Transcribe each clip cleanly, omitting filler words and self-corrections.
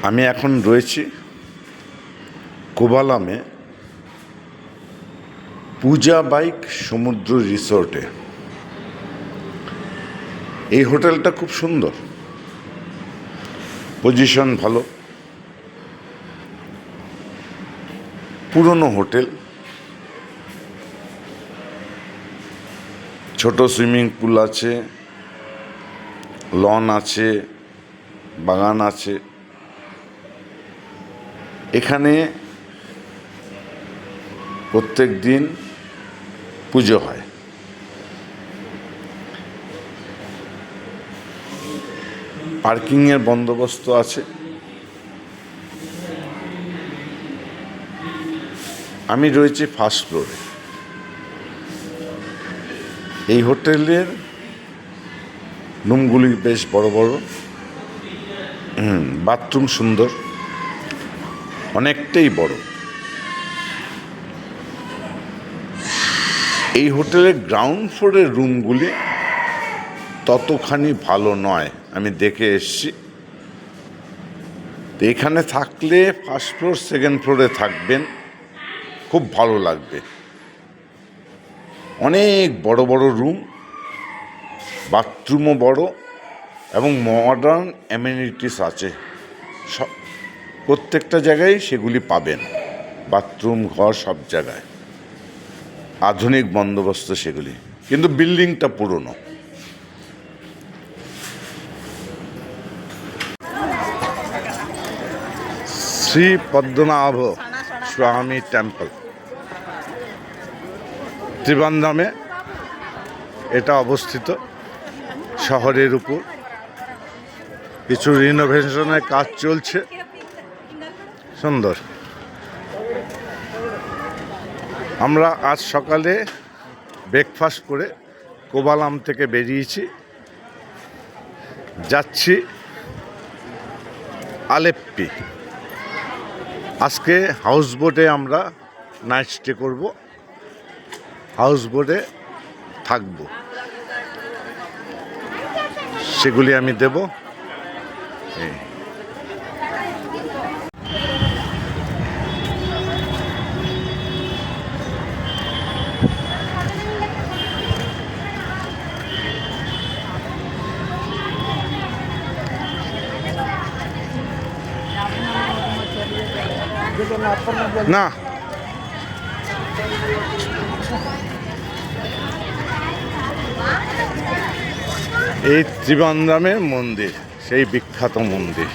আমি এখন রয়েছি কোভালামে পূজা বাইক সমুদ্র রিসোর্টে। এই হোটেলটা খুব সুন্দর, পজিশন ভালো, পুরনো হোটেল, ছোট সুইমিং পুল আছে, লন আছে, বাগান আছে। এখানে প্রত্যেক দিন পুজো হয়। পার্কিংয়ের বন্দোবস্ত আছে। আমি রয়েছি ফার্স্ট ফ্লোরে। এই হোটেলের রুমগুলি বেশ বড় বড়, বাথরুম সুন্দর, অনেকটাই বড়। এই হোটেলের গ্রাউন্ড ফ্লোরের রুমগুলি ততখানি ভালো নয়, আমি দেখে এসেছি। তো এখানে থাকলে ফার্স্ট ফ্লোর সেকেন্ড ফ্লোরে থাকবেন, খুব ভালো লাগবে। অনেক বড় বড় রুম, বাথরুমও বড় এবং মডার্ন অ্যামেনিটিস আছে। সব প্রত্যেকটা জায়গায় সেগুলি পাবেন, বাথরুম, ঘর, সব জায়গায় আধুনিক বন্দোবস্ত সেগুলি, কিন্তু বিল্ডিংটা পুরনো। শ্রী পদ্মনাভ স্বামী টেম্পল, ত্রিবান্দ্রামে এটা অবস্থিত, শহরের উপর। কিছু রিনোভেশনের কাজ চলছে, সুন্দর। আমরা আজ সকালে ব্রেকফাস্ট করে কোভালাম থেকে বেরিয়েছি, যাচ্ছি আলেপ্পি। আজকে হাউস বোটে আমরা নাইট স্টে করব, হাউস বোটে থাকব, সেগুলি আমি দেব। না, এই ত্রিবান্দ্রামের মন্দির, সেই বিখ্যাত মন্দির।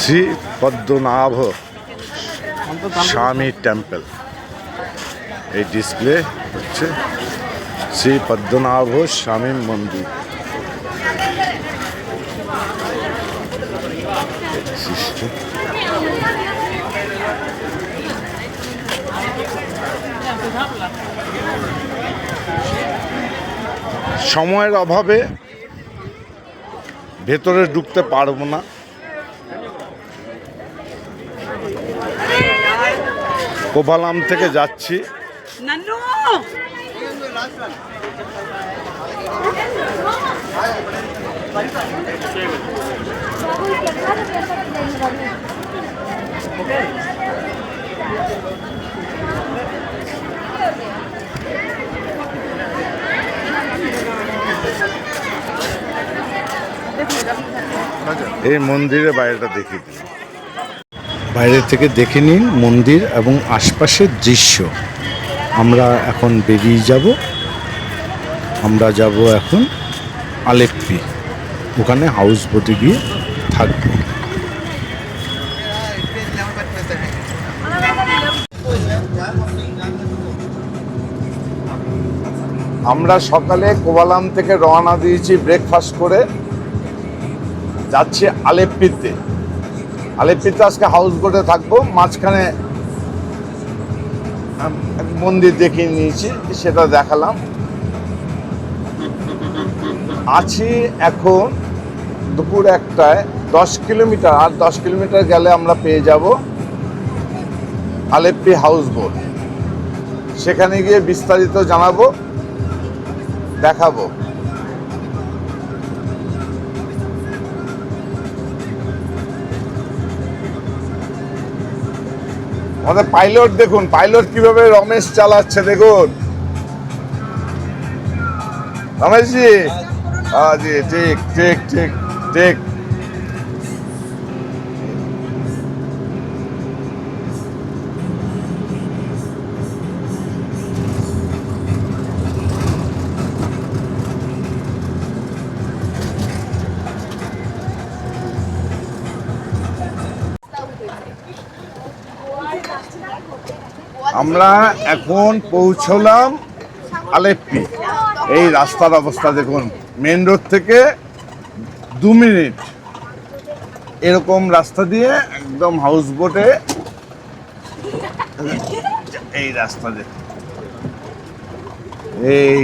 শ্রী পদ্মনাভ স্বামী টেম্পল। এই ডিসপ্লে হচ্ছে শ্রী পদ্মনাভ স্বামী মন্দির। সময়ের অভাবে ভেতরে ঢুকতে পারবো না। কোভালাম থেকে যাচ্ছি। এই মন্দিরের বাইরেটা দেখিয়ে দিন, বাইরে থেকে দেখে নিন মন্দির এবং আশপাশের দৃশ্য। আমরা এখন বেরিয়ে যাব, আমরা যাব এখন আলেপ্পি, ওখানে হাউস বোটে গিয়ে থাকব। আমরা সকালে কোভালাম থেকে রওনা দিয়েছি ব্রেকফাস্ট করে, যাচ্ছি আলেপ্পিতে। আলেপ্পিতে আজকে হাউস বোটে থাকবো। মাঝখানে মন্দির দেখিয়ে নিয়েছি, সেটা দেখালাম। আছি এখন দুপুর 1টায় 10 কিলোমিটার, আর 10 কিলোমিটার গেলে আমরা পেয়ে যাব আলেপ্পি হাউস বোট। সেখানে গিয়ে বিস্তারিত জানাবো, দেখাবো। আমাদের পাইলট দেখুন, পাইলট কিভাবে রমেশ চালাচ্ছে দেখুন। রমেশ জি, হ্যাঁ জি, ঠিক ঠিক ঠিক ঠিক। আমরা এখন পৌঁছলাম আলেপ্পি। এই রাস্তার অবস্থা দেখুন, মেন রোড থেকে 2 মিনিট এরকম রাস্তা দিয়ে একদম হাউস বোটে। এই রাস্তা দেখুন, এই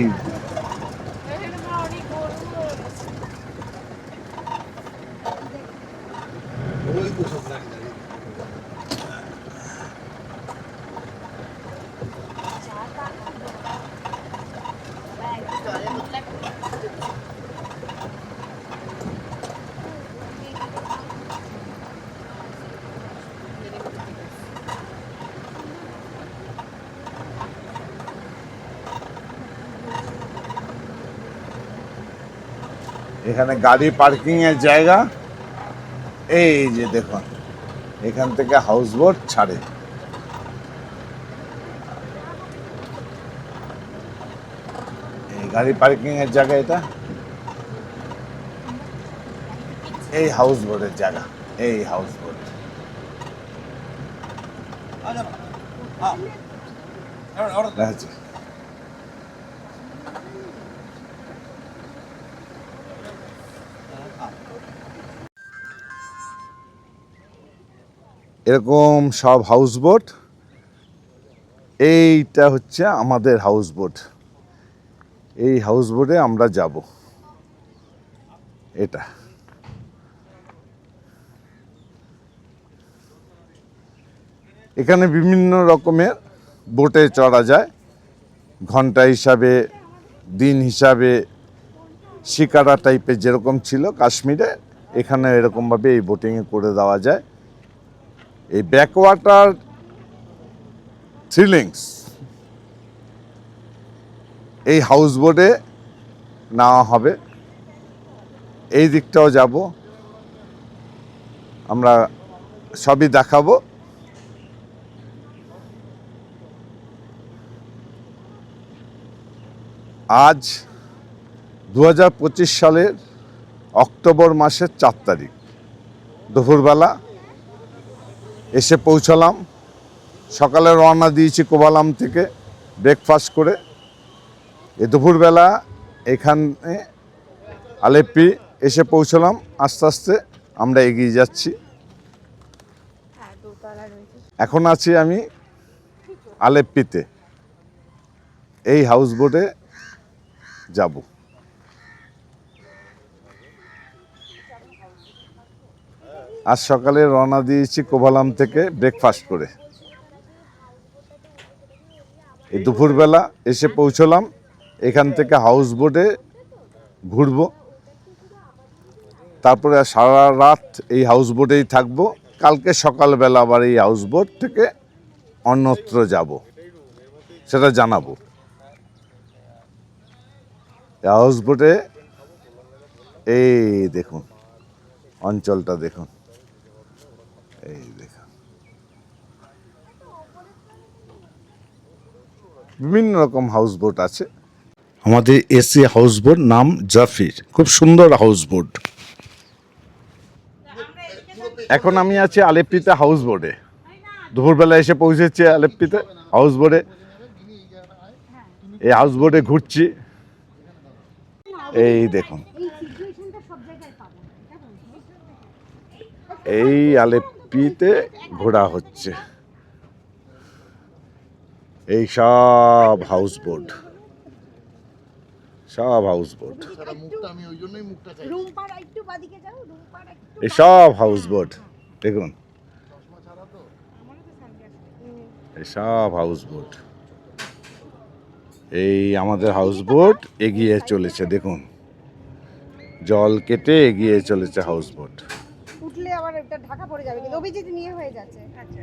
এখানে গাড়ি পার্কিং এর জায়গা। এই যে দেখুন, এখান থেকে হাউস বোট ছাড়ে। এই গাড়ি পার্কিং এর জায়গা, এটা এই হাউস বোটের জায়গা। এই হাউস বোট আছে। এরকম সব হাউস বোট। এইটা হচ্ছে আমাদের হাউস বোট। এই হাউস বোটে আমরা যাব। এটা এখানে বিভিন্ন রকমের বোটে চড়া যায়, ঘন্টা হিসাবে, দিন হিসাবে, শিকারা টাইপের যেরকম ছিল কাশ্মীরে, এখানে এরকমভাবে এই বোটিংয়ে করে দেওয়া যায়। এই ব্যাকওয়াটার থ্রিলিংস এই হাউস বোটে নেওয়া হবে। এই দিকটাও যাব, আমরা সবই দেখাবো। আজ 2025 সালের অক্টোবর মাসের 4 তারিখ দুপুরবেলা এসে পৌঁছলাম। সকালে রওনা দিয়েছি কোভালাম থেকে ব্রেকফাস্ট করে। এই দুপুরবেলা এখানে আলেপ্পি এসে পৌঁছলাম। আস্তে আস্তে আমরা এগিয়ে যাচ্ছি। এখন আছি আমি আলেপ্পিতে। এই হাউস বোটে যাব। আজ সকালে রওনা দিয়েছি কোভালাম থেকে ব্রেকফাস্ট করে। এই দুপুরবেলা এসে পৌঁছলাম। এখান থেকে হাউস বোটে ঘুরবো, তারপরে সারা রাত এই হাউস বোটেই থাকবো। কালকে সকালবেলা আবার এই হাউস বোট থেকে অন্যত্র যাব, সেটা জানাবো। হাউস বোটে এই দেখুন অঞ্চলটা দেখুন, এই দেখুন বিভিন্ন রকম হাউস বোট আছে। আমাদের এসি হাউস বোট নাম জাফির, খুব সুন্দর হাউস বোট। এখন আমি আছি আলেপ্পিতে হাউস বোটে। দুপুরবেলা এসে পৌঁছেছি আলেপ্পিতে হাউস বোটে। এই হাউস বোটে ঘুরছি। এই দেখুন, এই আলেপ্পিতে ঘোরা হচ্ছে। এই সব হাউস বোট, সব হাউস বোট, রুমপাড়া একটু বাদিকে যাও, রুমপাড়া একটু এই সব হাউস বোট দেখুন, এই সব হাউস বোট। এই আমাদের হাউস বোট এগিয়ে চলেছে দেখুন, জল কেটে এগিয়ে চলেছে হাউস বোট। উঠলে আবার এটা ঢাকা পড়ে যাবে, কিন্তু অভিজিৎ নিয়ে হয়ে যাচ্ছে। আচ্ছা,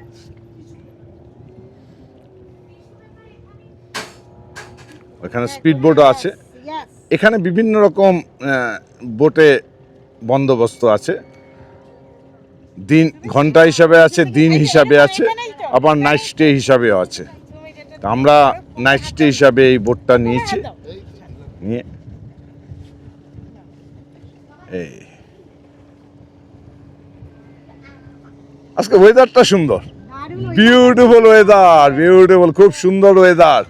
ওখানে স্পিড বোটও আছে, এখানে বিভিন্ন রকম বোটে বন্দোবস্ত আছে, দিন ঘন্টা হিসাবে আছে, দিন হিসাবে আছে, আবার নাইট স্টে হিসাবেও আছে। তা আমরা নাইট স্টে হিসাবে এই বোটটা নিয়েছি, নিয়ে এই আজকে ওয়েদারটা সুন্দর, বিউটিফুল ওয়েদার, বিউটিফুল, খুব সুন্দর ওয়েদার,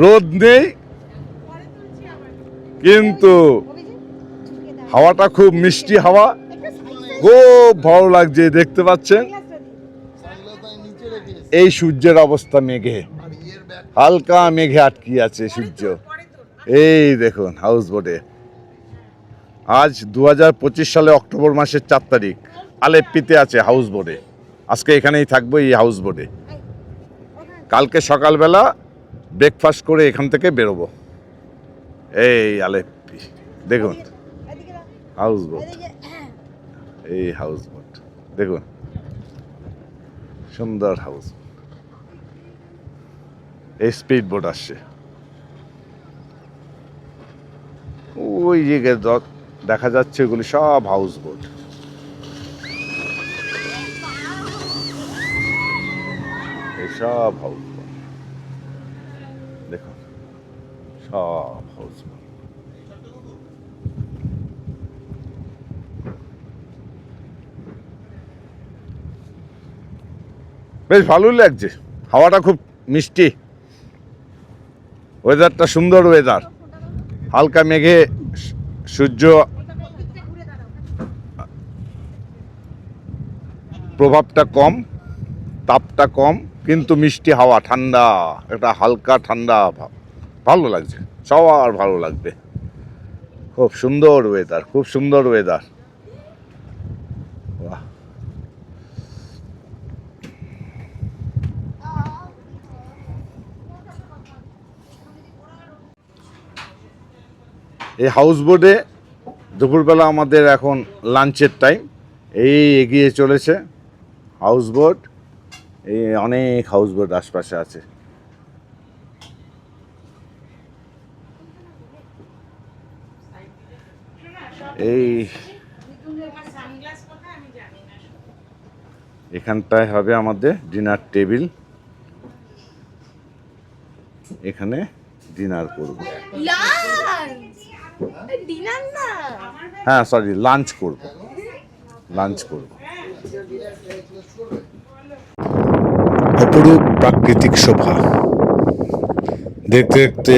রোদ নেই কিন্তু হাওয়াটা খুব মিষ্টি হাওয়া, খুব ভালো লাগছে। দেখতে পাচ্ছেন এই সূর্যের অবস্থা, মেঘে হালকা মেঘে আটকে আছে সূর্য। এই দেখুন হাউস বোটে আজ 2025 সালে অক্টোবর মাসের 4 তারিখ আলেপ্পিতে আছে হাউস বোটে। আজকে এখানেই থাকবো এই হাউস বোটে, কালকে সকালবেলা ব্রেকফাস্ট করে এখান থেকে বেরোবো। এই আলেপ্পি দেখুন হাউস বোট, এই হাউস বোট দেখুন, সুন্দর হাউস। এই স্পিড বোট আসছে, ওই যে দেখা যাচ্ছে ওগুলি সব হাউস বোট। এই সব হাউস বোট দেখুন, সব হাউস বোট। বেশ ভালোই লাগছে, হাওয়াটা খুব মিষ্টি, ওয়েদারটা সুন্দর ওয়েদার, হালকা মেঘে সূর্য প্রভাবটা কম, তাপটা কম, কিন্তু মিষ্টি হাওয়া, ঠান্ডা, একটা হালকা ঠান্ডা ভাব, ভালো লাগছে, সবার ভালো লাগবে। খুব সুন্দর ওয়েদার, খুব সুন্দর ওয়েদার। বাহ, এই হাউস বোটে দুপুরবেলা আমাদের এখন লাঞ্চের টাইম, এই এগিয়ে চলেছে হাউস বোট, এই অনেক হাউস বোট আশপাশে আছে। এই এখানটায় হবে আমাদের ডিনার টেবিল, এখানে ডিনার করব, হ্যাঁ সরি লাঞ্চ করব, লাঞ্চ করব। অপরূপ প্রাকৃতিক শোভা দেখতে দেখতে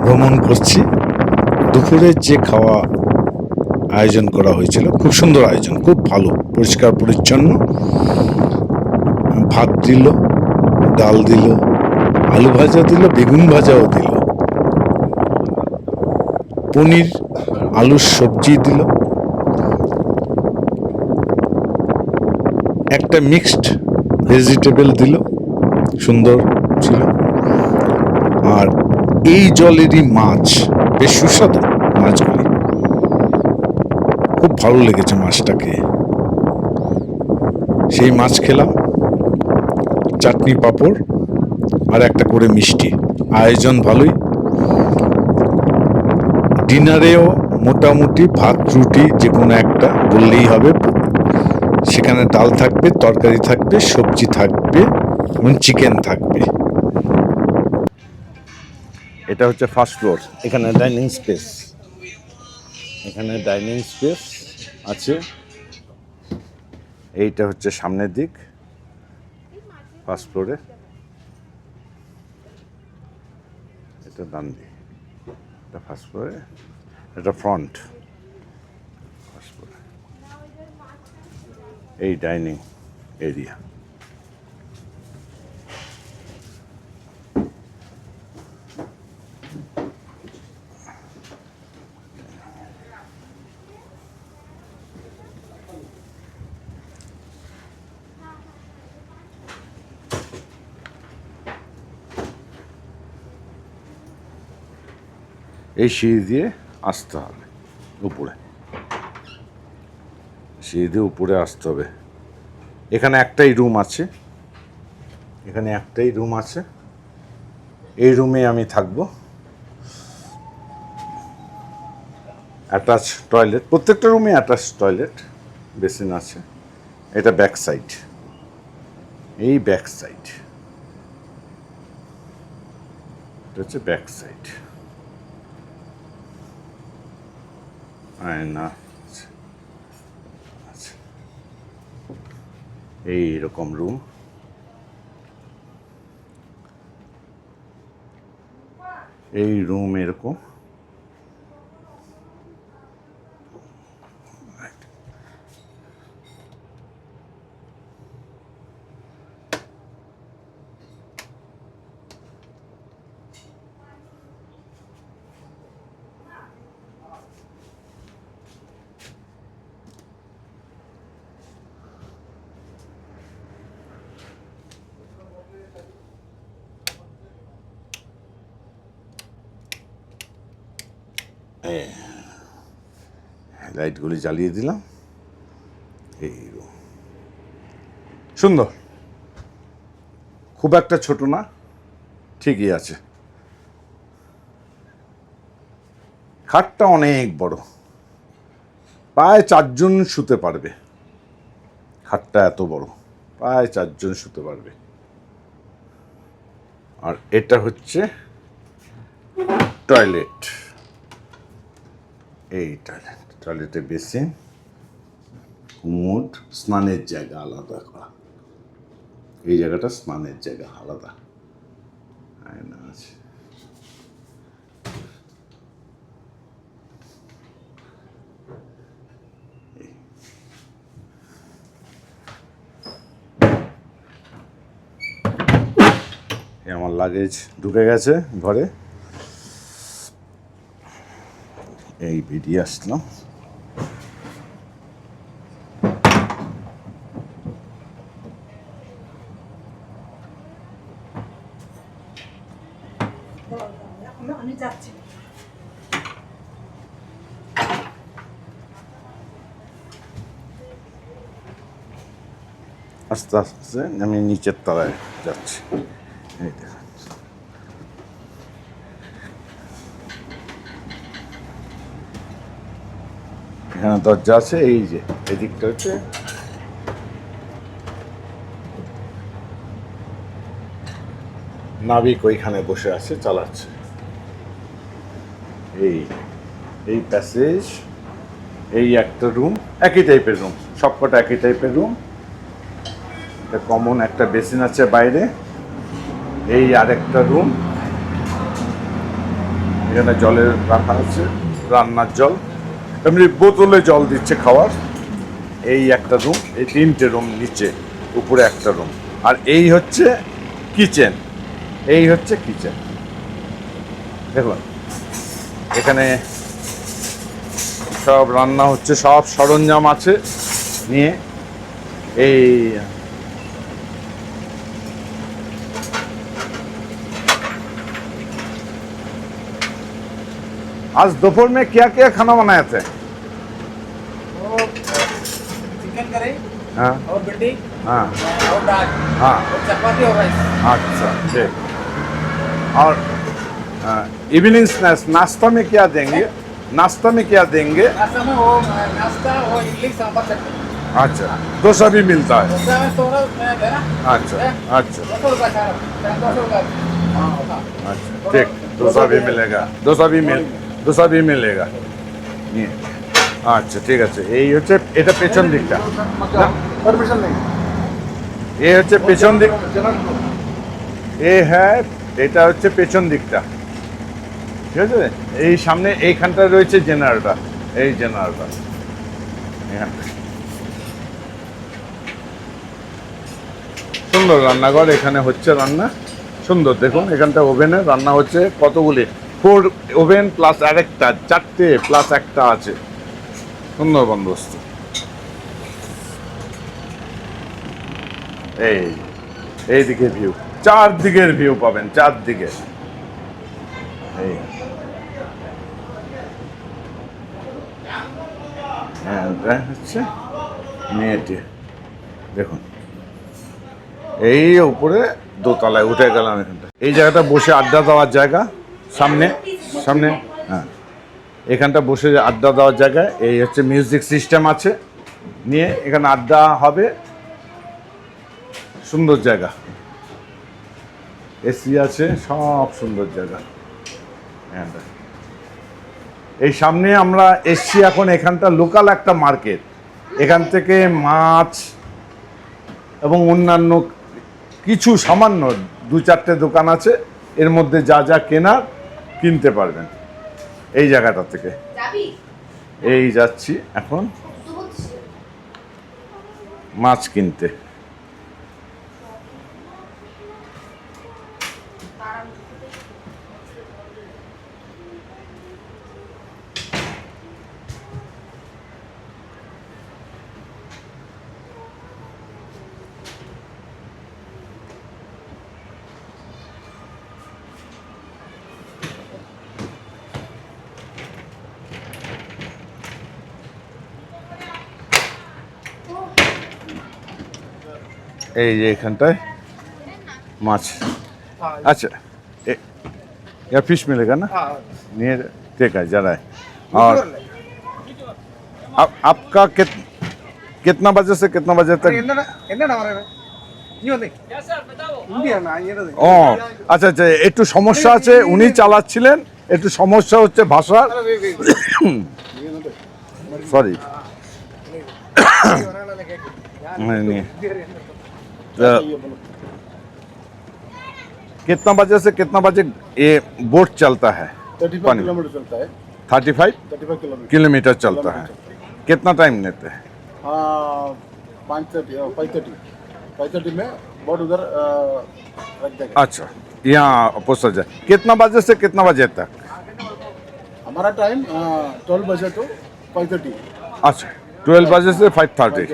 ভ্রমণ করছি। দুপুরের যে খাওয়া আয়োজন করা হয়েছিল, খুব সুন্দর আয়োজন, খুব ভালো, পরিষ্কার পরিচ্ছন্ন। ভাত দিল, ডাল দিল, আলু ভাজা দিল, বেগুন ভাজাও দিল, পনির আলুর সবজি দিল, একটা মিক্সড ভেজিটেবল দিল, সুন্দর ছিল। আর এই জলেরই মাছ, বেশ সুস্বাদু মাছগুলি, খুব ভালো লেগেছে মাছটাকে। সেই মাছ খেলাম, চাটনি পাঁপড় আর একটা করে মিষ্টি, আয়োজন ভালোই। ডিনারেও মোটামুটি ভাত রুটি যে কোনো একটা বললেই হবে, সেখানে ডাল থাকবে, তরকারি থাকবে, সবজি থাকবে এবং চিকেন থাকবে। এটা হচ্ছে ফার্স্ট ফ্লোর, এখানে ডাইনিং স্পেস, এখানে ডাইনিং স্পেস আছে। এইটা হচ্ছে সামনের দিক ফার্স্ট ফ্লোরে, এটা ডান দিক, এটা ফার্স্ট ফ্লোরে, এটা ফ্রন্ট ফার্স্ট ফ্লোরে। এই ডাইনিং এরিয়া, এই সিঁড়ি দিয়ে আসতে হবে উপরে, সিঁড়ি দিয়ে উপরে আসতে হবে। এখানে একটাই রুম আছে, এখানে একটাই রুম আছে, এই রুমে আমি থাকবো। অ্যাটাচ টয়লেট, প্রত্যেকটা রুমে অ্যাটাচ টয়লেট, বেসিন আছে। এটা ব্যাক সাইড, এই ব্যাক সাইড, এটা হচ্ছে ব্যাক সাইড। আয়না আচ্ছা, এইরকম রুম। এই রুম এরকম, লাইটগুলি জ্বালিয়ে দিলাম। এই রুম সুন্দর, খুব একটা ছোট না, ঠিকই আছে। খাটটা অনেক বড়, প্রায় 4 জন শুতে পারবে। খাটটা এত বড়, প্রায় 4 জন শুতে পারবে। আর এটা হচ্ছে টয়লেট, এই টয়লেট, টয়লেটে বেসিন, কুমোড, স্নানের জায়গা আলাদা করা। এই জায়গাটা স্নানের জায়গা আলাদা, আয়না আছে। আমার লাগেজ ঢুকে গেছে ঘরে, এই বেরিয়ে আসলাম। আমি যাচ্ছি। আস্তে আস্তে আমি নিচের তলায় যাচ্ছি। এই দেখুন, এখানে দরজা আছে। এই যে এদিকটা হচ্ছে নাবিক, ওইখানে বসে আছে, চালাচ্ছে। এই এই প্যাসেজ, এই একটা রুম, একই টাইপের রুম, সবকটা একই টাইপের রুম। এটা কমন একটা বেসিন আছে বাইরে। এই আরেকটা রুম, এখানে জলের রাখা আছে, রান্নার জল, এমনি বোতলে জল দিচ্ছে খাওয়ার। এই একটা রুম, এই 3টে রুম, নিচে উপরে একটা রুম। আর এই হচ্ছে কিচেন, এই হচ্ছে কিচেন। দেখুন এখানে সব রান্না হচ্ছে, সব সরঞ্জাম আছে নিয়ে। এই आज दोपहर में क्या क्या खाना बनाए थे? चिकन करी हाँ और भिंडी हाँ और दाल हाँ, और चपाती और राइस। अच्छा ठीक। और इवनिंग स्नैक्स, नाश्ता में क्या देंगे? नाश्ता में क्या देंगे? नाश्ता में वो नाश्ता वो इडली सांभर चटनी। अच्छा, डोसा भी मिलता है? डोसा में 100 में देना। अच्छा अच्छा 200 रुपया चार 200 रुपया। हाँ होता। अच्छा ठीक, डोसा भी मिलेगा, डोसा भी मिलेगा। নিয়ে আচ্ছা ঠিক আছে। এই হচ্ছে, এটা পেছন দিকটা, परमिशन नहीं। এই হচ্ছে পেছন দিক। এ হ্যাঁ, এটা হচ্ছে পেছন দিকটা, ঠিক আছে। এই সামনে এইখানটা রয়েছে জেনারেটর, এই জেনারেটর এখানটা। সুন্দর রান্নাঘর, এখানে হচ্ছে রান্না, সুন্দর। দেখুন এখানটা ওভেনে রান্না হচ্ছে, কতগুলি 4 ওভেন প্লাস আরেকটা, 4টে প্লাস একটা আছে, সুন্দর বন্দোবস্ত। এইদিকে ভিউ, 4 দিকের ভিউ পাবেন, 4 দিকে। এই হ্যাঁ হচ্ছে মেয়েটি, দেখুন এই উপরে দোতলায় উঠে গেলাম এখানটা। এই জায়গাটা বসে আড্ডা দেওয়ার জায়গা, সামনে সামনে হ্যাঁ এখানটা বসে আড্ডা দেওয়ার জায়গা। এই হচ্ছে মিউজিক সিস্টেম আছে, নিয়ে এখানে আড্ডা হবে, সুন্দর জায়গা, এসি আছে, সব সুন্দর জায়গা। হ্যাঁ এই সামনে আমরা এসছি এখন, এখানটা লোকাল একটা মার্কেট, এখান থেকে মাছ এবং অন্যান্য কিছু সামান্য 2-4টে দোকান আছে, এর মধ্যে যা যা কেনার কিনতে পারবেন এই জায়গাটা থেকে। এই যাচ্ছি এখন মাছ কিনতে। এই যে এখানটায় মাছ, अच्छा या फिश मिलेगा ना? नियर ठीक है जरा है। और आपका कितना बजे से कितना बजे तक? ও আচ্ছা আচ্ছা, একটু সমস্যা আছে, উনি চালাচ্ছিলেন, একটু সমস্যা হচ্ছে ভাষার, সরি। कितना बजे से कितना बजे ये बोट चलता है? 35 किलोमीटर चलता है। 35 किलोमीटर चलता है। कितना टाइम लेते हैं? 5:30 में बोट उधर रख देगा। अच्छा, यहाँ पहुँचा जाए। कितना बजे से कितना बजे तक? हमारा टाइम 12 बजे तो 5:30। अच्छा, 12 बजे से 5:30।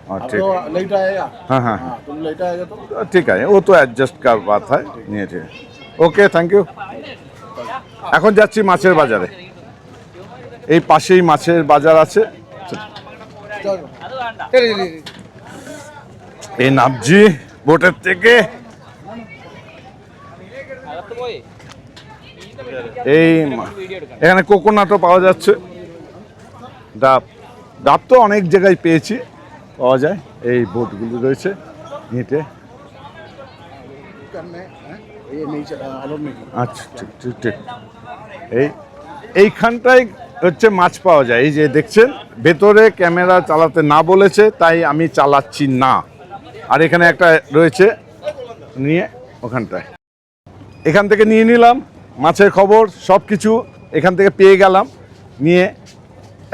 हाँ ठीक, तो लेट आएगा। हाँ हाँ तुम लेट आएगा तो ঠিক আছে, ও তো অ্যাডজাস্ট করার বাত হয়, নিয়ে ঠিক। ওকে, থ্যাংক ইউ। এখন যাচ্ছি মাছের বাজারে, এই পাশেই মাছের বাজার আছে। এই নামজি বোটের থেকে, এই এখানে কোকোনাটও পাওয়া যাচ্ছে, ডাব, ডাব তো অনেক জায়গায় পেয়েছি, পাওয়া যায়। এই বোটগুলো রয়েছে নিটে। ये नहीं चला, अलाउ नहीं। আচ্ছা ঠিক ঠিক ঠিক। এইখানটায় হচ্ছে মাছ পাওয়া যায়। এই যে দেখছেন, ভেতরে ক্যামেরা চালাতে না বলেছে, তাই আমি চালাচ্ছি না। আর এখানে একটা রয়েছে, নিয়ে ওখানটায় এখান থেকে নিয়ে নিলাম মাছের খবর, সব কিছু এখান থেকে পেয়ে গেলাম। নিয়ে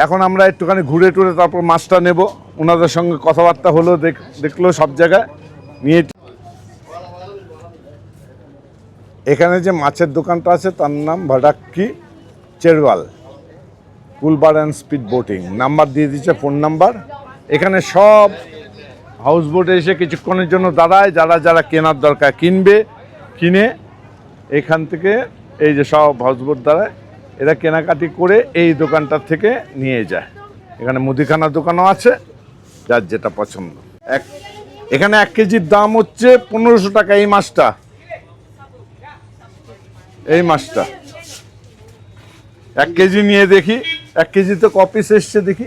এখন আমরা একটুখানি ঘুরে টুরে তারপর মাছটা নেব। ওনাদের সঙ্গে কথাবার্তা হলো, দেখলো সব জায়গায় নিয়ে। এখানে যে মাছের দোকানটা আছে তার নাম ভাডাক্কি চেরওয়াল pool bar and speed boating, number দিয়ে দিচ্ছে, ফোন নাম্বার। এখানে সব হাউস বোটে এসে কিছুক্ষণের জন্য দাঁড়ায়, যারা যারা কেনার দরকার কিনবে, কিনে এখান থেকে এই যে সব হাউস বোট দাঁড়ায়, এরা কেনাকাটি করে এই দোকানটার থেকে নিয়ে যায়। এখানে মুদিখানার দোকানও আছে, যার যেটা পছন্দ। এখানে 1 কেজির দাম হচ্ছে 1500 টাকা। এই মাছটা, এই মাছটা 1 কেজি নিয়ে দেখি, 1 কেজি তো কপিস এসছে, দেখি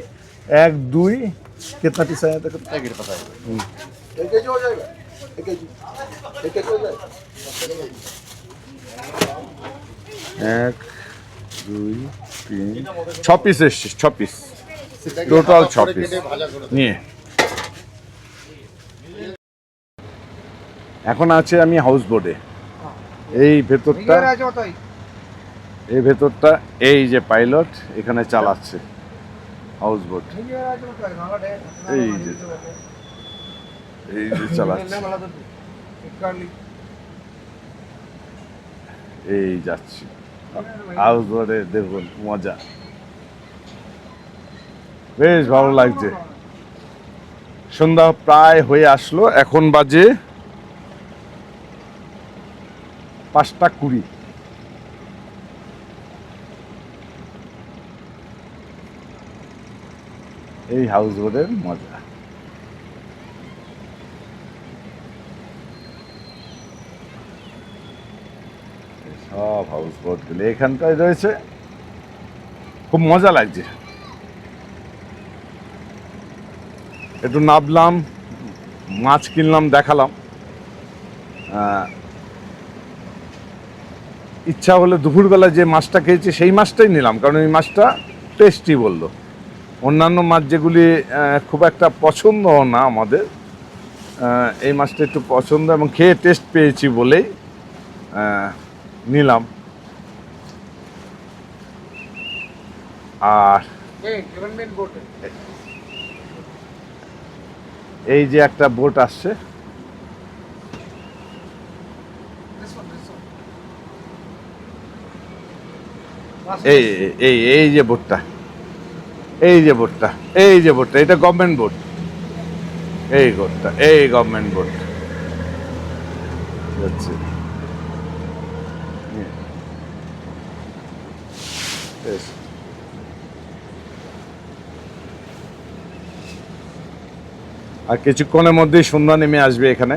1 2 कितना पीस आया था? 1 केजी हो जाएगा। 1 केजी हो जाएगा। 1 2 3 6 পিস এসছে, 6 পিস টোটাল, 6 পিস নিয়ে। এখন আছে আমি হাউস বোটে, এই ভেতরটা, এই ভেতরটা, এই যে পাইলট এখানে চালাচ্ছে হাউস বোট, এই যে চালাচ্ছে, এই যাচ্ছি হাউস বোটে। দেখুন মজা, বেশ ভালো লাগছে। সন্ধ্যা প্রায় হয়ে আসলো, এখন বাজে 5:20। এই হাউস বোটের মজা। সব হাউস বোটগুলো এখানটায় রয়েছে, খুব মজা লাগছে। একটু নামলাম, মাছ কিনলাম, দেখালাম। ইচ্ছা হলে দুপুরবেলা যে মাছটা খেয়েছি সেই মাছটাই নিলাম, কারণ এই মাছটা টেস্টি বললো। অন্যান্য মাছ যেগুলি খুব একটা পছন্দ না আমাদের, এই মাছটা একটু পছন্দ এবং খেয়ে টেস্ট পেয়েছি বলেই নিলাম। আর এই যে একটা বোট আসছে, এই এই এই যে বোটটা, এই যে বোটটা, এই যে বোটটা, এটা গভর্নমেন্ট বোট। এই বোটটা, এই গভর্নমেন্ট বোট যাচ্ছে। আর কিছুক্ষণের মধ্যেই সন্ধ্যা নেমে আসবে এখানে।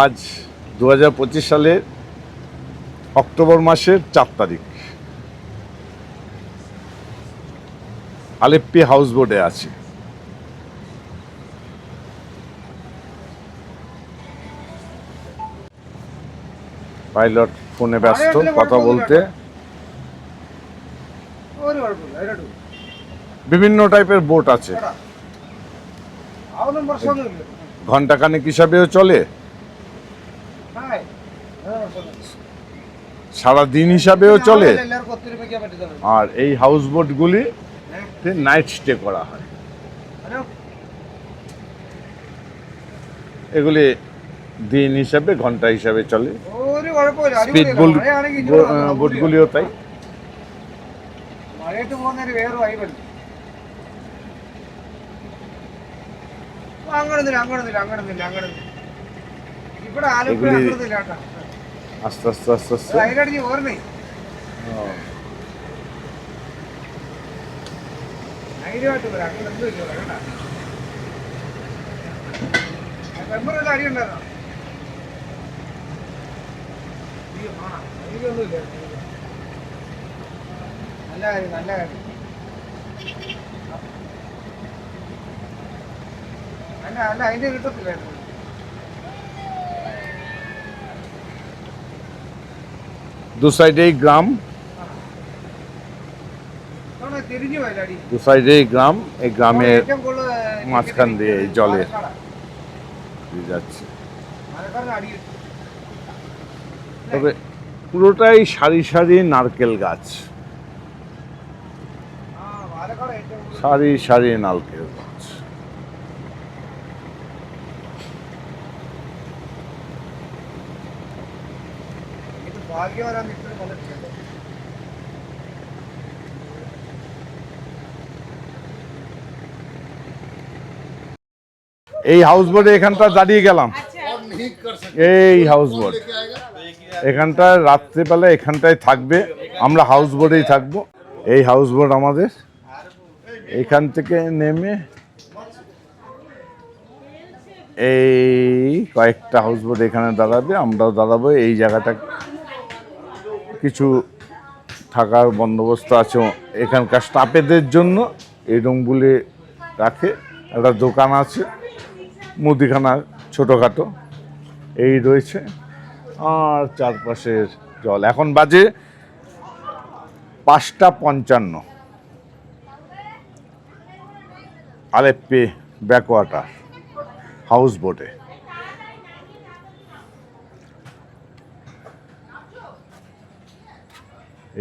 আজ 2025 সালের অক্টোবর মাসের 4 তারিখ। আলেপ্পি হাউস বোটে আছি। পাইলট ফোনে ব্যস্ত, কথা বলতে। বিভিন্ন টাইপের বোট আছে, ঘন্টাখানেক হিসাবেও চলে, সারাদিন হিসাবেও চলে। আর এই হাউস বোটগুলি নাইট স্টে করা হয়। এগুলি দিন হিসাবে, ঘন্টা হিসাবে চলে। স্পিড বোটগুলিও তাই। এগুলি আস্তে আস্তে আস্তে আস্তে അതിന്റെ കിട്ടത്തില്ല. দু সাইডেই গ্রাম, দু সাইডেই গ্রাম। এই গ্রামের মাঝখান দিয়ে এই জলে যাচ্ছে। তবে পুরোটাই সারি সারি নারকেল গাছ, সারি সারি নারকেল গাছ। এই হাউস বোটে এখানটা দাঁড়িয়ে গেলাম। এই হাউস বোট এখানটা রাত্রেবেলা এখানটায় থাকবে, আমরা হাউস বোটেই থাকবো। এই হাউস বোট আমাদের এখান থেকে নেমে এই কয়েকটা হাউস বোট এখানে দাঁড়াবে, আমরাও দাঁড়াবো। এই জায়গাটা কিছু থাকার বন্দোবস্ত আছে এখানকার স্টাফেদের জন্য, এই রুমগুলি রাখে। একটা দোকান আছে, মুদিখানা ছোটোখাটো এই রয়েছে। আর চারপাশের জল। এখন বাজে 5:55। আলেপ্পি ব্যাকওয়াটার হাউস বোটে।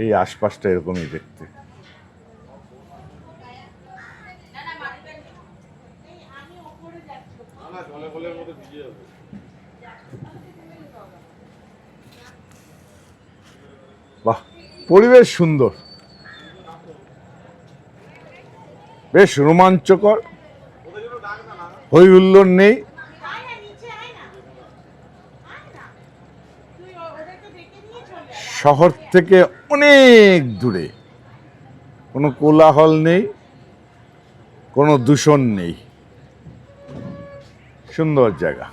এই আশপাশটা এরকমই দেখতে। বাহ, পরিবেশ সুন্দর, বেশ রোমাঞ্চকর, হই হুল্লোড় নেই। শহর থেকে অনেক দূরে, কোনো কোলাহল নেই, কোনো দূষণ নেই, সুন্দর জায়গা।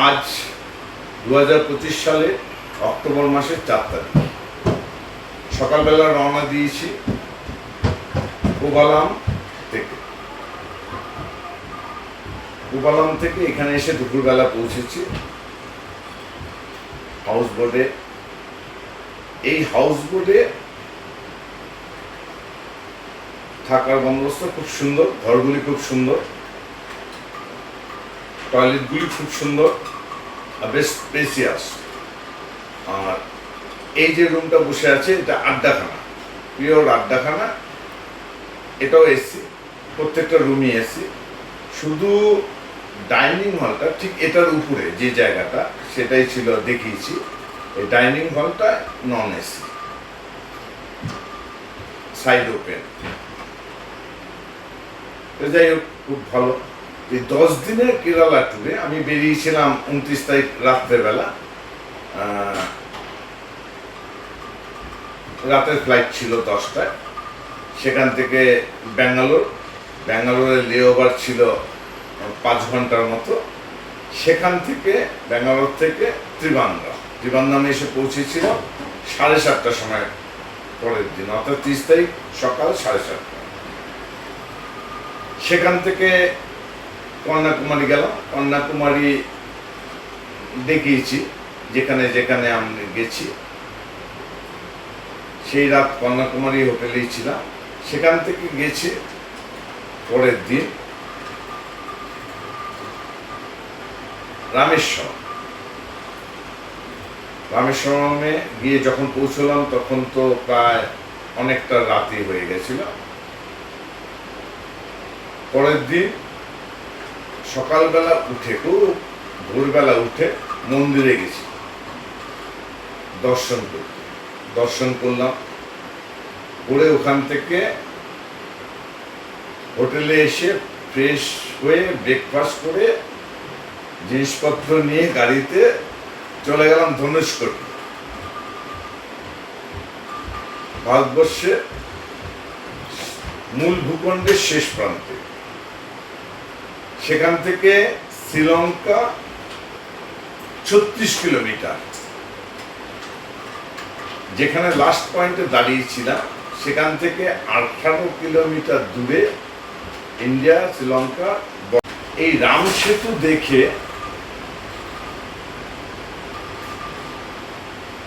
আজ 2025 সালে অক্টোবর মাসের 4 তারিখ, সকালবেলা রওনা দিয়েছি কোভালাম থেকে। কোভালাম থেকে এখানে এসে দুপুরবেলা পৌঁছেছি হাউস বোটে। এই হাউস বোটে থাকার বন্দোবস্ত খুব সুন্দর, ঘরগুলি খুব সুন্দর, টয়লেটগুলি খুব সুন্দর, বেশ স্পেসিয়াস। আর এই যে রুমটা বসে আছে এটা আড্ডাখানা, পিওর আড্ডাখানা। এটাও এসি, প্রত্যেকটা রুমই এসি। শুধু ডাইনিং হলটা ঠিক এটার উপরে যে জায়গাটা, সেটাই ছিল দেখিয়েছি। এই ডাইনিং হলটা নন এসি, সাইড ওপেন। যাই হোক, খুব ভালো। এই 10 দিনের কেরালা ট্যুরে আমি বেরিয়েছিলাম 29 তারিখ রাত্রেবেলা। রাতের ফ্লাইট ছিল 10টায়। সেখান থেকে ব্যাঙ্গালোরে লেওভার ছিল 5 ঘন্টার মতো। সেখান থেকে ব্যাঙ্গালোর থেকে ত্রিবান্দ্রামে এসে পৌঁছেছিলাম 7:30টার সময় পরের দিন, অর্থাৎ 30 তারিখ সকাল 7:30। সেখান থেকে কন্যাকুমারী গেলাম। কন্যাকুমারী দেখিয়েছি, যেখানে যেখানে আমি গেছি। সেই রাত কন্যাকুমারী হোটেলেই ছিলাম। সেখান থেকে গেছি পরের দিন রামেশ্বরমে গিয়ে যখন পৌঁছলাম তখন তো প্রায় অনেকটা রাতই হয়ে গেছিল। পরের দিন সকালবেলা উঠে, খুব ভোরবেলা উঠে মন্দিরে গেছি দর্শন করলাম। করে ওখান থেকে হোটেলে এসে ফ্রেশ হয়ে ব্রেকফাস্ট করে জিনিসপত্র নিয়ে গাড়িতে চলে গেলাম ধনুষকোটি, ভারতবর্ষের মূল ভূখণ্ডের শেষ প্রান্তে। সেখান থেকে শ্রীলঙ্কা 36 কিলোমিটার। যেখানে লাস্ট পয়েন্টে দাঁড়িয়েছিলাম সেখান থেকে 18 কিলোমিটার দূরে ইন্ডিয়া শ্রীলঙ্কা। এই রাম সেতু দেখে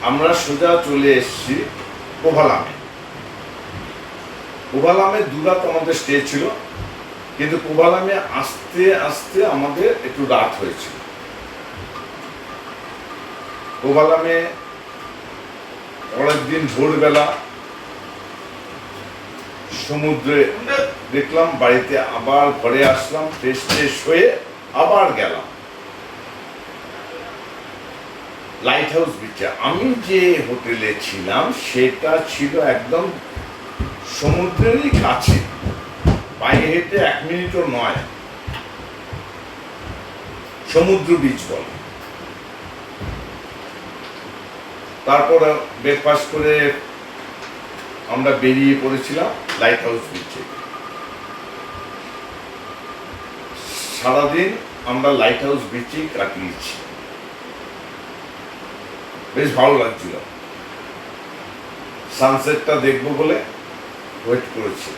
আমরা সোজা চলে এসেছি কোভালামে। কোভালামে 2 রাত আমাদের স্টে ছিল, কিন্তু কোভালামে আস্তে আস্তে আমাদের একটু রাত হয়েছিল। কোভালামে পরের দিন ভোরবেলা সমুদ্রে দেখলাম, বাড়িতে আবার ঘরে আসলাম, ফ্রেশ হয়ে আবার গেলাম লাইট হাউস বিচে। আমি যে হোটেলে ছিলাম সেটা ছিল একদম সমুদ্রেরই কাছে, পায়ে হেঁটে 1 মিনিটও নয়, সমুদ্র বিচ বলে। তারপরে ব্রেকফাস্ট করে আমরা বেরিয়ে পড়েছিলাম লাইট হাউস বিচে। সারাদিন আমরা লাইট হাউস বিচেই কাটিয়েছি, বেশ ভালো লাগছিল। সানসেটটা দেখবো বলে ওয়েট করেছি,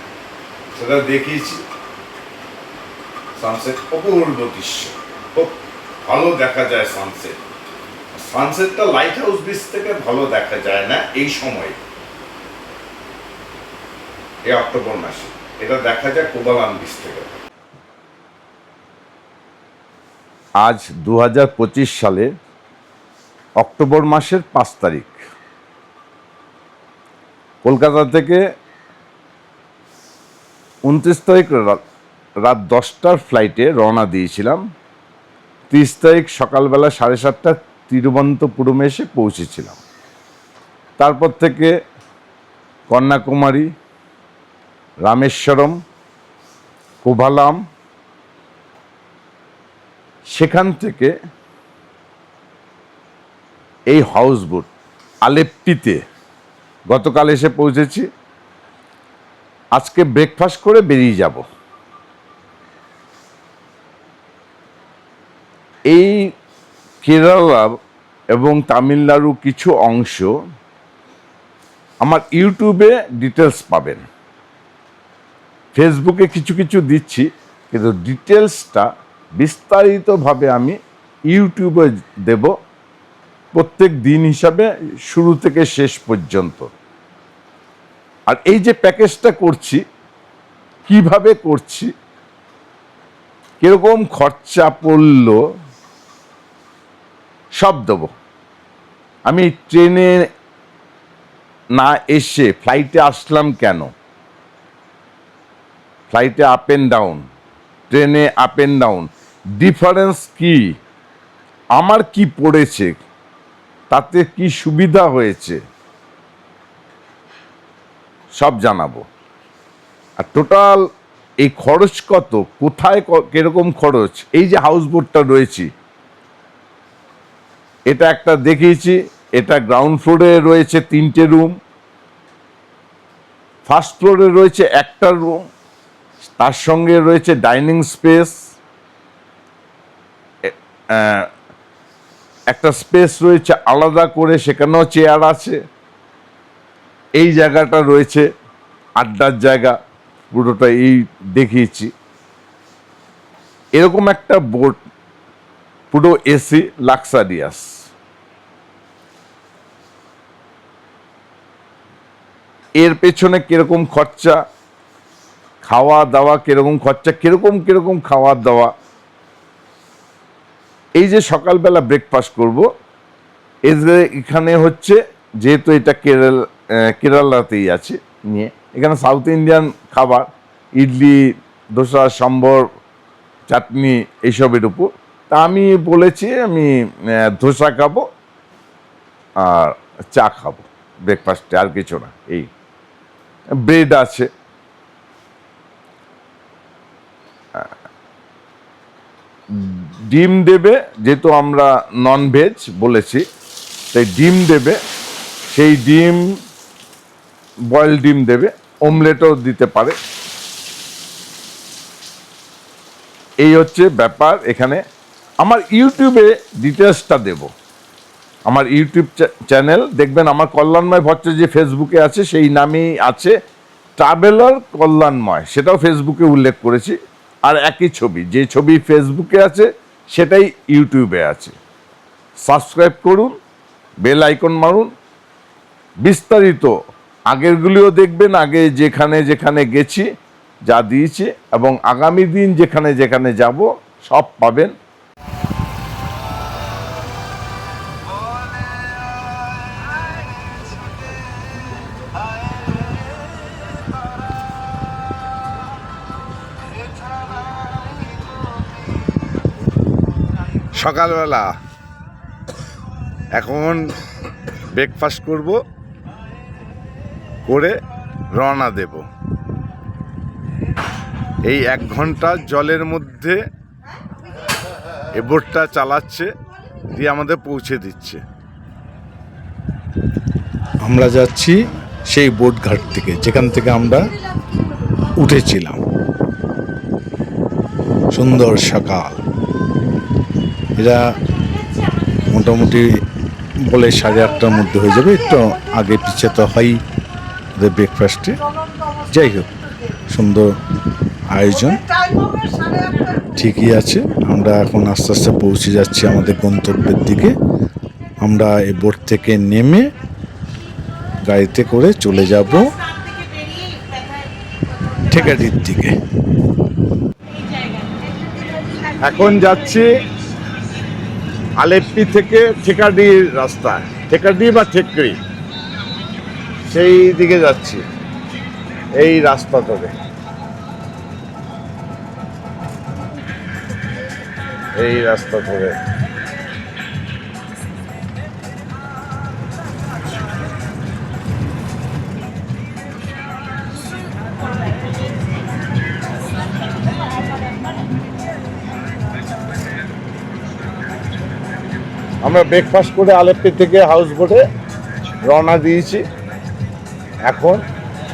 সেটা দেখিয়েছি। সানসেট অপূর্ব দৃশ্য, খুব ভালো দেখা যায় সানসেট। সানসেটটা লাইট হাউস বিচ থেকে ভালো দেখা যায় না এই সময়ে, এই অক্টোবর মাসে। এটা দেখা যায় কোভালাম বিচ থেকে। আজ 2025 সালে অক্টোবর মাসের 5 তারিখ। কলকাতা থেকে 29 তারিখ রাত 10টার ফ্লাইটে রওনা দিয়েছিলাম। 30 তারিখ সকালবেলা 7:30 তিরুবনন্তপুরমে এসে পৌঁছেছিলাম। তারপর থেকে কন্যাকুমারী, রামেশ্বরম, কোভালাম, সেখান থেকে এই হাউসবোট আলেপ্পিতে গতকাল এসে পৌঁছেছি। আজকে ব্রেকফাস্ট করে বেরিয়ে যাব। এই কেরালা এবং তামিলনাড়ু কিছু অংশ আমার ইউটিউবে ডিটেলস পাবেন। ফেসবুকে কিছু কিছু দিচ্ছি, কিন্তু ডিটেলসটা বিস্তারিতভাবে আমি ইউটিউবে দেব প্রত্যেক দিন হিসাবে, শুরু থেকে শেষ পর্যন্ত। আর এই যে প্যাকেজটা করছি, কিভাবে করছি, কিরকম খরচা পড়ল, সব দেব। আমি ট্রেনে না এসে ফ্লাইটে আসলাম কেন, ফ্লাইটে আপ অ্যান্ড ডাউন, ট্রেনে আপ অ্যান্ড ডাউন, ডিফারেন্স কি, আমার কি পড়েছে, তাতে কি সুবিধা হয়েছে, সব জানাবো। আর টোটাল এই খরচ কত, কোথায় কিরকম খরচ। এই যে হাউসবোটটা রয়েছে, এটা একটা দেখিয়েছি, এটা গ্রাউন্ড ফ্লোরে রয়েছে 3টে রুম, ফার্স্ট ফ্লোরে রয়েছে একটা রুম, তার সঙ্গে রয়েছে ডাইনিং স্পেস, একটা স্পেস রয়েছে আলাদা করে, সেখানেও চেয়ার আছে। এই জায়গাটা রয়েছে আড্ডার জায়গা, পুরোটা এই দেখিয়েছি। এরকম একটা বোট, পুরো এসি, লাক্সারিয়াস। এর পেছনে কিরকম খরচা, খাওয়া দাওয়া কিরকম খরচা, কিরকম খাওয়া দাওয়া। এই যে সকালবেলা ব্রেকফাস্ট করব, এখানে হচ্ছে, যেহেতু এটা কেরালাতেই আছে নিয়ে, এখানে সাউথ ইন্ডিয়ান খাবার, ইডলি, ধোসা, সম্বর, চাটনি, এইসবের উপর। তা আমি বলেছি আমি ধোসা খাবো আর চা খাবো ব্রেকফাস্টে, আর কিছু না। এই ব্রেড আছে, ডিম দেবে, যেহেতু আমরা নন ভেজ বলেছি, তাই ডিম দেবে। সেই ডিম বয়েল ডিম দেবে, অমলেটও দিতে পারে। এই হচ্ছে ব্যাপার। এখানে আমার ইউটিউবে ডিটেলসটা দেব। আমার ইউটিউব চ্যানেল দেখবেন, আমার কল্যাণময় ভট্টাচার্য যে ফেসবুকে আছে সেই নামেই আছে, ট্রাভেলার কল্যাণময়, সেটাও ফেসবুকে উল্লেখ করেছি। আর একই ছবি, যে ছবি ফেসবুকে আছে সেটাই ইউটিউবে আছে। সাবস্ক্রাইব করুন, বেল আইকন মারুন, বিস্তারিত আগেরগুলিও দেখবেন, আগে যেখানে যেখানে গেছি যা দিয়েছি, এবং আগামী দিন যেখানে যেখানে যাব সব পাবেন। সকালবেলা এখন ব্রেকফাস্ট করব, করে রওনা দেব। এই 1 ঘন্টা জলের মধ্যে এ বোটটা চালাচ্ছে, দিয়ে আমাদের পৌঁছে দিচ্ছে। আমরা যাচ্ছি সেই বোট ঘাট থেকে, যেখান থেকে আমরা উঠেছিলাম। সুন্দর সকাল। এরা মোটামুটি বলে 8:30টার মধ্যে হয়ে যাবে, একটু আগে পিছিয়ে তো হয়ই ওদের ব্রেকফাস্টে। যাই হোক, সুন্দর আয়োজন, ঠিকই আছে। আমরা এখন আস্তে আস্তে পৌঁছে যাচ্ছি আমাদের গন্তব্যের দিকে। আমরা এই বোট থেকে নেমে গাড়িতে করে চলে যাব ঠেকাডির দিকে। এখন যাচ্ছি আলেপ্পি থেকে ঠেকাডির রাস্তা, ঠেকাডি বা ঠেকরি, সেই দিকে যাচ্ছি। এই রাস্তা ধরে, এই রাস্তা ধরে। আমরা ব্রেকফাস্ট করে আলেপ্পি থেকে হাউস বোটে রওনা দিয়েছি। এখন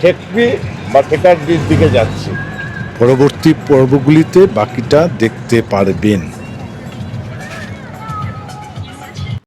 ঠেকপি বা ঠেকারডির দিকে যাচ্ছি। পরবর্তী পর্বগুলিতে বাকিটা দেখতে পারবেন।